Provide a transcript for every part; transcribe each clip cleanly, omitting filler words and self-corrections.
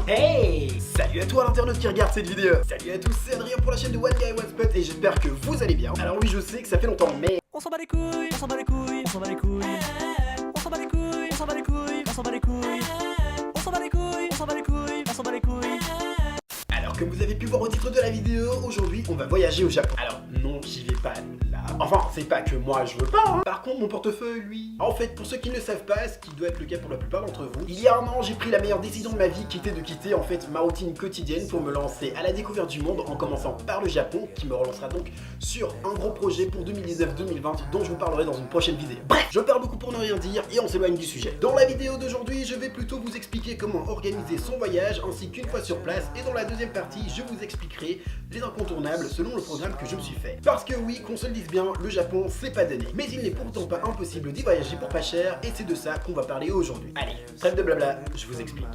Hey! Salut à toi l'internaute qui regarde cette vidéo. Salut à tous, c'est Adrien pour la chaîne de One Guy One Spot et j'espère que vous allez bien. Alors oui, je sais que ça fait longtemps, mais on s'en bat les couilles, on s'en bat les couilles, on s'en bat les couilles, on s'en bat les couilles, on s'en bat les couilles, on s'en bat les couilles, on s'en bat les couilles, on s'en bat les couilles, on s'en bat les couilles. Alors comme vous avez pu voir au titre de la vidéo, aujourd'hui on va voyager au Japon. Alors non, j'y vais pas là. Enfin, c'est pas que moi je veux pas, hein. Par contre mon portefeuille lui. En fait, pour ceux qui ne le savent pas, ce qui doit être le cas pour la plupart d'entre vous, il y a un an j'ai pris la meilleure décision de ma vie qui était de quitter en fait ma routine quotidienne pour me lancer à la découverte du monde en commençant par le Japon, qui me relancera donc sur un gros projet pour 2019-2020 dont je vous parlerai dans une prochaine vidéo. Bref, je parle beaucoup pour ne rien dire et on s'éloigne du sujet. Dans la vidéo d'aujourd'hui, je vais plutôt vous expliquer comment organiser son voyage ainsi qu'une fois sur place, et dans la deuxième partie, je vous expliquerai les incontournables selon le programme que je me suis fait. Parce que oui, qu'on se le dise bien, le Japon c'est pas donné. Mais il n'est pourtant pas impossible d'y voyager pour pas cher et c'est de ça qu'on va parler aujourd'hui. Allez, trêve de blabla, je vous explique.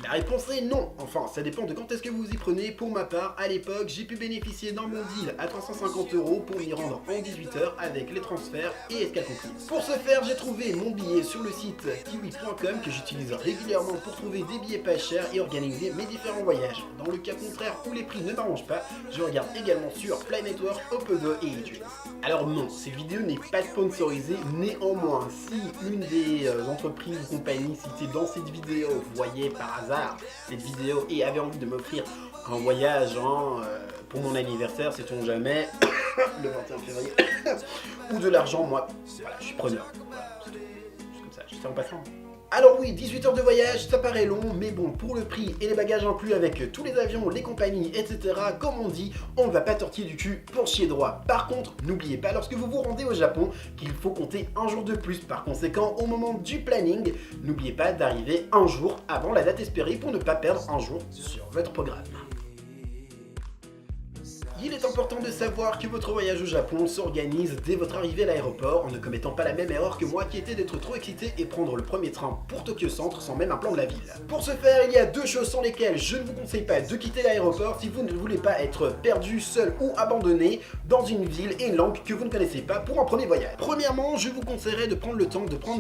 La réponse est non. Enfin, ça dépend de quand est-ce que vous y prenez. Pour ma part, à l'époque, j'ai pu bénéficier d'un bon deal à 350 € pour m'y rendre en 18 heures avec les transferts et escale comprises. Pour ce faire, j'ai trouvé mon billet sur le site kiwi.com que j'utilise régulièrement pour trouver des billets pas chers et organiser mes différents voyages. Dans le cas contraire où les prix ne m'arrangent pas, je regarde également sur Fly Network, Opodo et eDreams. Alors non, cette vidéo n'est pas sponsorisée, néanmoins, si une des entreprises ou compagnies citées dans cette vidéo voyait par hasard cette vidéo et avait envie de m'offrir un voyage pour mon anniversaire, sait-on jamais, le 21 février, ou de l'argent, moi, voilà, je suis preneur. Voilà, c'est comme ça, je sais en passant. Alors oui, 18 heures de voyage, ça paraît long, mais bon, pour le prix et les bagages inclus avec tous les avions, les compagnies, etc., comme on dit, on ne va pas tortiller du cul pour chier droit. Par contre, n'oubliez pas, lorsque vous vous rendez au Japon, qu'il faut compter un jour de plus. Par conséquent, au moment du planning, n'oubliez pas d'arriver un jour avant la date espérée pour ne pas perdre un jour sur votre programme. Il est important de savoir que votre voyage au Japon s'organise dès votre arrivée à l'aéroport en ne commettant pas la même erreur que moi qui était d'être trop excité et prendre le premier train pour Tokyo Centre sans même un plan de la ville. Pour ce faire, il y a deux choses sans lesquelles je ne vous conseille pas de quitter l'aéroport si vous ne voulez pas être perdu, seul ou abandonné dans une ville et une langue que vous ne connaissez pas pour un premier voyage. Premièrement, je vous conseillerais de prendre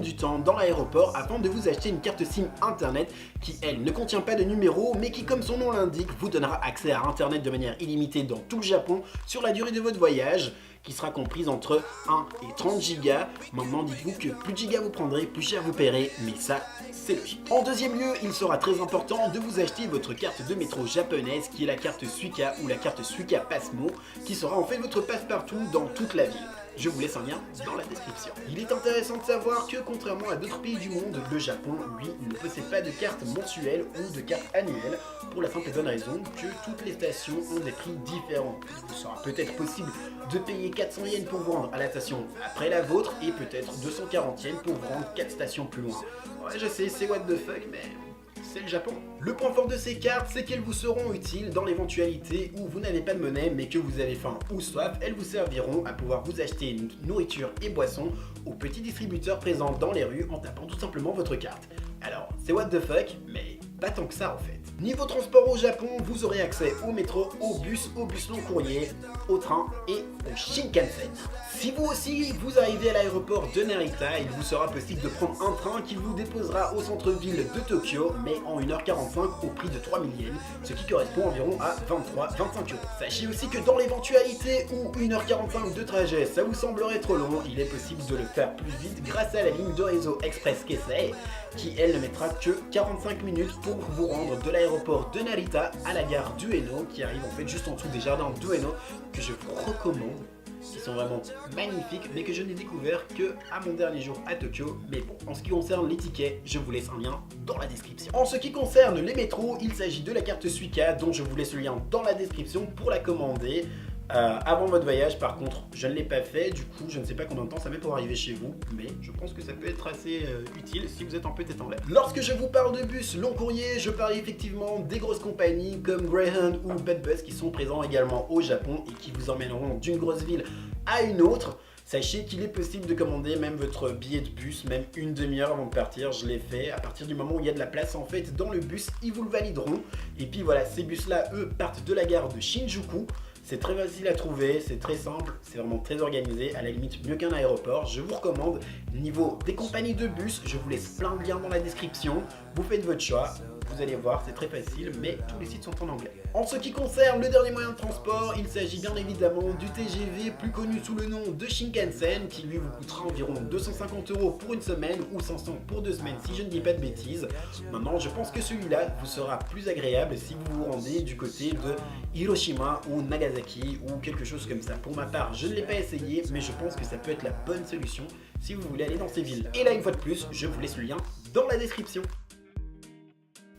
du temps dans l'aéroport afin de vous acheter une carte SIM internet qui, elle, ne contient pas de numéro mais qui, comme son nom l'indique, vous donnera accès à internet de manière illimitée dans tout le Japon sur la durée de votre voyage, qui sera comprise entre 1 et 30 gigas. Maintenant, dites-vous que plus de gigas vous prendrez, plus cher vous paierez, mais ça, c'est logique. En deuxième lieu, il sera très important de vous acheter votre carte de métro japonaise, qui est la carte Suica ou la carte Suica Passmo, qui sera en fait votre passe-partout dans toute la ville. Je vous laisse un lien dans la description. Il est intéressant de savoir que, contrairement à d'autres pays du monde, le Japon, lui, ne possède pas de carte mensuelle ou de carte annuelle, pour la simple et bonne raison que toutes les stations ont des prix différents. Il sera peut-être possible de payer 400 yens pour vous rendre à la station après la vôtre, et peut-être 240 yens pour vous rendre 4 stations plus loin. Ouais, je sais, c'est what the fuck, mais c'est le Japon. Le point fort de ces cartes, c'est qu'elles vous seront utiles dans l'éventualité où vous n'avez pas de monnaie mais que vous avez faim ou soif. Elles vous serviront à pouvoir vous acheter une nourriture et boissons aux petits distributeurs présents dans les rues en tapant tout simplement votre carte. Alors, c'est what the fuck, mais pas tant que ça en fait. Niveau transport au Japon, vous aurez accès au métro, au bus long courrier, au train et au Shinkansen. Si vous aussi, vous arrivez à l'aéroport de Narita, il vous sera possible de prendre un train qui vous déposera au centre-ville de Tokyo, mais en 1h45 au prix de 3000 yens, ce qui correspond environ à 23-25 €. Sachez aussi que dans l'éventualité où 1h45 de trajet, ça vous semblerait trop long, il est possible de le faire plus vite grâce à la ligne de réseau Express Keisei, qui elle ne mettra que 45 minutes pour vous rendre de l'aéroport de Narita à la gare d'Ueno, qui arrive en fait juste en dessous des jardins d'Ueno, que je vous recommande, qui sont vraiment magnifiques, mais que je n'ai découvert que à mon dernier jour à Tokyo. Mais bon, en ce qui concerne les tickets, je vous laisse un lien dans la description. En ce qui concerne les métros, il s'agit de la carte Suica, dont je vous laisse le lien dans la description pour la commander. Avant votre voyage, par contre, je ne l'ai pas fait, du coup je ne sais pas combien de temps ça met pour arriver chez vous, mais je pense que ça peut être assez utile si vous êtes un peu tête en l'air. Lorsque je vous parle de bus long courrier, je parle effectivement des grosses compagnies comme Greyhound ou Bedbus qui sont présents également au Japon et qui vous emmèneront d'une grosse ville à une autre. Sachez qu'il est possible de commander même votre billet de bus, même une demi-heure avant de partir. Je l'ai fait. À partir du moment où il y a de la place en fait dans le bus, ils vous le valideront. Et puis voilà, ces bus-là, eux, partent de la gare de Shinjuku. C'est très facile à trouver, c'est très simple, c'est vraiment très organisé, à la limite mieux qu'un aéroport. Je vous recommande. Niveau des compagnies de bus, je vous laisse plein de liens dans la description. Vous faites votre choix. vous allez voir, c'est très facile, mais tous les sites sont en anglais. En ce qui concerne le dernier moyen de transport, il s'agit bien évidemment du TGV, plus connu sous le nom de Shinkansen, qui lui vous coûtera environ 250 € pour une semaine ou 500 pour 2 semaines si je ne dis pas de bêtises. Maintenant, je pense que celui-là vous sera plus agréable si vous vous rendez du côté de Hiroshima ou Nagasaki ou quelque chose comme ça. Pour ma part, je ne l'ai pas essayé, mais je pense que ça peut être la bonne solution si vous voulez aller dans ces villes. Et là, une fois de plus, je vous laisse le lien dans la description.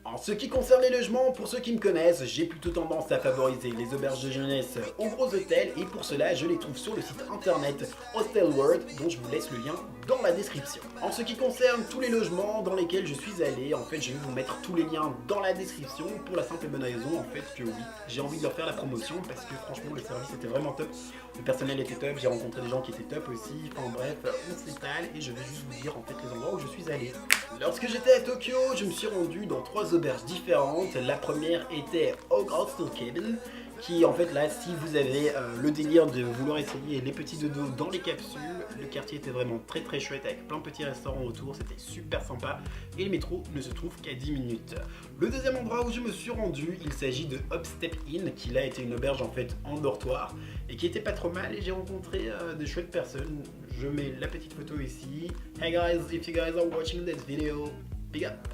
En ce qui concerne les logements, pour ceux qui me connaissent, j'ai plutôt tendance à favoriser les auberges de jeunesse aux gros hôtels et pour cela, je les trouve sur le site internet Hostel World, dont je vous laisse le lien dans la description. En ce qui concerne tous les logements dans lesquels je suis allé, en fait, je vais vous mettre tous les liens dans la description pour la simple et bonne raison, en fait, que oui, j'ai envie de leur faire la promotion parce que franchement, le service était vraiment top, le personnel était top, j'ai rencontré des gens qui étaient top aussi, enfin bref, on s'étale et je vais juste vous dire en fait les endroits où je suis allé. Lorsque j'étais à Tokyo, je me suis rendu dans 3 auberges différentes. La première était Oak Hostel Cabin, qui en fait là, si vous avez le délire de vouloir essayer les petits dodos dans les capsules, le quartier était vraiment très très chouette avec plein de petits restaurants autour, c'était super sympa et le métro ne se trouve qu'à 10 minutes. Le deuxième endroit où je me suis rendu, il s'agit de Upstep Inn, qui là était une auberge en fait en dortoir et qui était pas trop mal et j'ai rencontré des chouettes personnes. Je mets la petite photo ici. Hey guys, if you guys are watching this video, big up.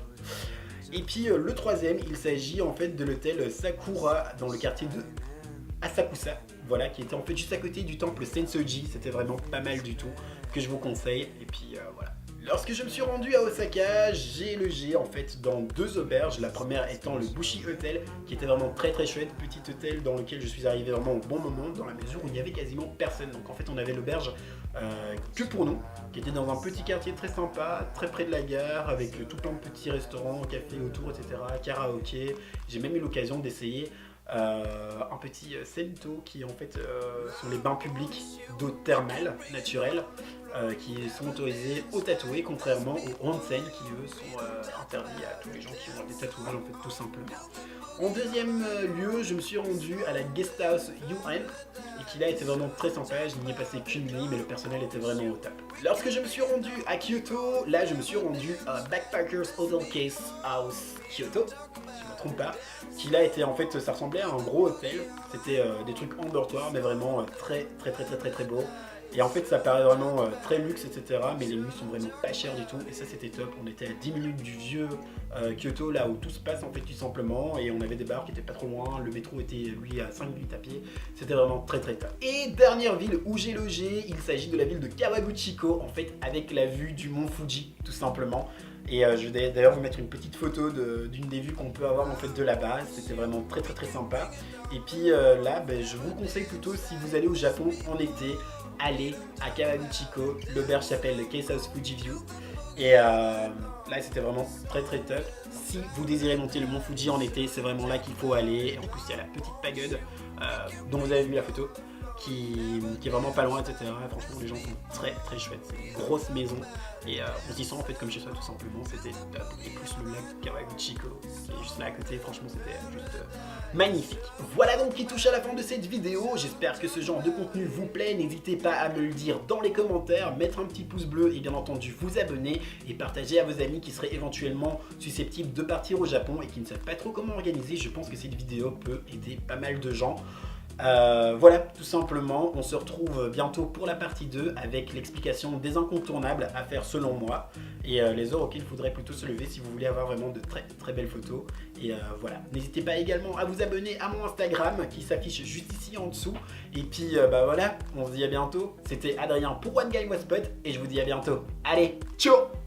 Et puis le troisième, il s'agit en fait de l'hôtel Sakura dans le quartier de Asakusa, voilà, qui était en fait juste à côté du temple Sensoji. C'était vraiment pas mal du tout, que je vous conseille. Et puis voilà. Lorsque je me suis rendu à Osaka, j'ai logé en fait dans 2 auberges. La première étant le Bushi Hotel, qui était vraiment très très chouette, petit hôtel dans lequel je suis arrivé vraiment au bon moment, dans la mesure où il n'y avait quasiment personne. Donc en fait on avait l'auberge que pour nous, qui était dans un petit quartier très sympa, très près de la gare, avec tout plein de petits restaurants, cafés autour, etc., karaoké. J'ai même eu l'occasion d'essayer un petit sento qui en fait sont les bains publics d'eau thermale naturelle qui sont autorisés aux tatoués, contrairement aux onsen qui eux sont interdits à tous les gens qui ont des tatouages en fait tout simplement. En deuxième lieu, je me suis rendu à la Guesthouse UN et qui là était vraiment très sympa. Je n'y ai passé qu'une nuit, mais le personnel était vraiment au top. Lorsque je me suis rendu à Kyoto, là je me suis rendu à Backpackers Hotel Case House Kyoto, si je ne me trompe pas, qui là était en fait, ça ressemblait à un gros hôtel. C'était des trucs en dortoir, mais vraiment très beau. Et en fait ça paraît vraiment très luxe, etc. Mais les nuits sont vraiment pas chères du tout. Et ça c'était top. On était à 10 minutes du vieux Kyoto, là où tout se passe en fait tout simplement. Et on avait des bars qui étaient pas trop loin. Le métro était lui à 5 minutes à pied. C'était vraiment très top. Et dernière ville où j'ai logé, il s'agit de la ville de Kawaguchiko, en fait avec la vue du mont Fuji tout simplement. Et je vais d'ailleurs vous mettre une petite photo d'une des vues qu'on peut avoir en fait de là-bas. C'était vraiment très sympa. Et puis là, je vous conseille plutôt, si vous allez au Japon en été, allez à Kawaguchiko. L'auberge s'appelle Case House Fuji View. Et là, c'était vraiment très top. Si vous désirez monter le mont Fuji en été, c'est vraiment là qu'il faut aller. Et en plus, il y a la petite pagode dont vous avez vu la photo, qui est vraiment pas loin, etc. Franchement, les gens sont très chouettes. C'est une grosse maison et on s'y sent en fait comme chez soi tout simplement. C'était top. Et plus le lac de Kawaguchiko qui est juste là à côté, franchement c'était juste magnifique. Voilà donc qui touche à la fin de cette vidéo. J'espère que ce genre de contenu vous plaît. N'hésitez pas à me le dire dans les commentaires, mettre un petit pouce bleu et bien entendu vous abonner et partager à vos amis qui seraient éventuellement susceptibles de partir au Japon et qui ne savent pas trop comment organiser. Je pense que cette vidéo peut aider pas mal de gens. Voilà, tout simplement, on se retrouve bientôt pour la partie 2 avec l'explication des incontournables à faire selon moi et les heures auxquelles il faudrait plutôt se lever si vous voulez avoir vraiment de très belles photos. Et voilà, n'hésitez pas également à vous abonner à mon Instagram qui s'affiche juste ici en dessous. Et puis voilà, on se dit à bientôt. C'était Adrien pour One Guy One Spot et je vous dis à bientôt. Allez, ciao!